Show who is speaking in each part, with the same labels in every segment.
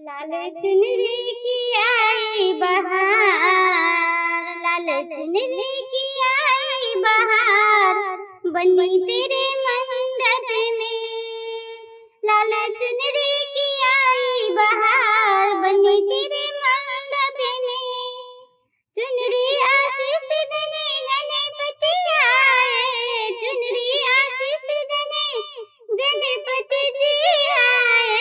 Speaker 1: लाल चुनरी की आई बहार, लाल चुनरी की आई बहार, बनी तेरे मंडप में। लाल चुनरी की आई बहार, बनी तेरे मंडप में। चुनरी आशीष देने गणपति आए, चुनरी आशीष देने गणपति जी आए,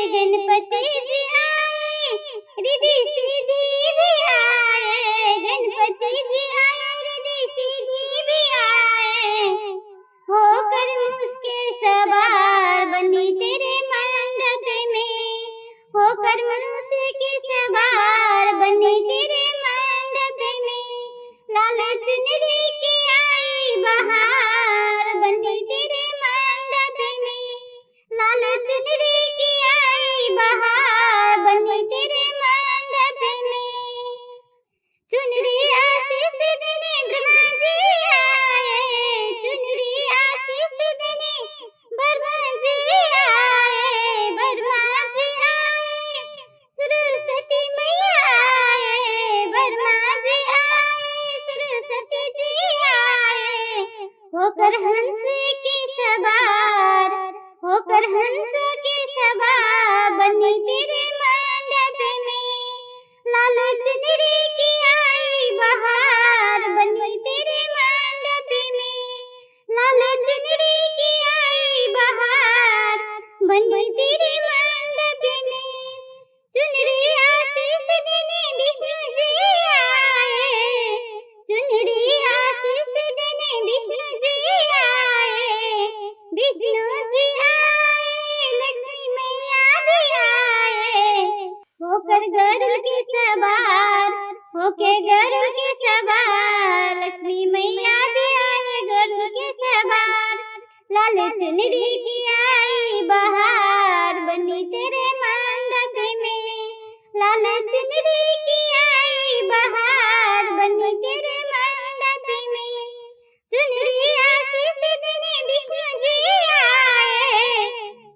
Speaker 1: गणपति जी आए, रिद्धि सिद्धि भी आए, गणपति जी आए, रिद्धि सिद्धि भी आए। होकर मुझके सवार, बनी तेरे मंडप में। होकर मुझके सवार, बनी तेरे मंडप में। लाल चुनरी की आई बहार, बनी तेरे मंडप में। लाल चुनरी की आई बहार, बनी तेरे मंडप में। चुनरी आशीष देने ब्रह्मा जी आए, चुनरी आशीष देने ब्रह्मा जी आए, ब्रह्मा जी आए, सरस्वती मैया आए, ब्रह्मा जी आए, सरस्वती जी आए। होकर हंस की सवार, होकर हंस की सवार, बनी तेरे मंडप में। लाल चुनरी की आई बहार, बनी तेरे मंडप में। लाल चुनरी की आई बहार, बनी तेरे मंडप में। चुनरी आशीष देने विष्णु जी आए, चुनरी आशीष देने विष्णु जी आए, विष्णु जी आए, लक्ष्मी मैया भी आए। होकर गरुड़ की सवार, होके गरुड़ की सवार, लक्ष्मी मैया भी आए गरुड़ की सवार। लाल चुनरी की आई बहार, बनी तेरे मंडप में। लाल चुनरी की आई बहार, बनी तेरे मंडप में। चुनरी आशीष देने विष्णु जी आए,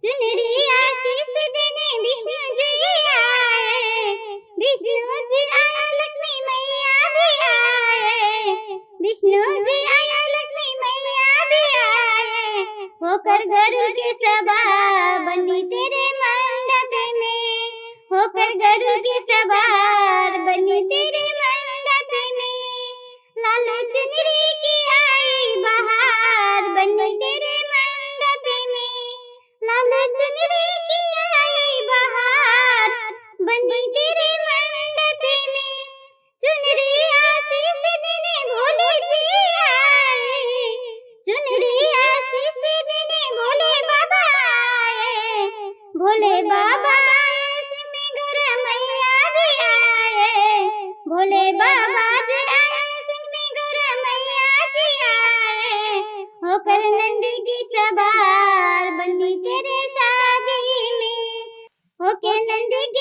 Speaker 1: चुनरी आशीष देने विष्णु जी आए, विष्णु जी आए, लक्ष्मी मैया भी आए, विष्णु जी आए, लक्ष्मी मैया भी आए। होकर गरुड़ की सवार, बनी तेरे मंडप में। होकर गरुड़ की सवार, बनी तेरे मंडप में। लाल चुनरी की आई बहार, बनी तेरे मंडप में। लाल चुनरी की आई बहार, बनी तेरे मंडप में। चुनरी आशीष देने भोले जी आए, चुनरी आशीष देने भोले बाबा आए, भोले बाबा आए, सिंह गौरा मैया भी आए, भोले बाबा जी आए, सिंह गौरा मैया जी आए। होकर नंदी की सवार, बनी तेरे शादी में। होके नंदी की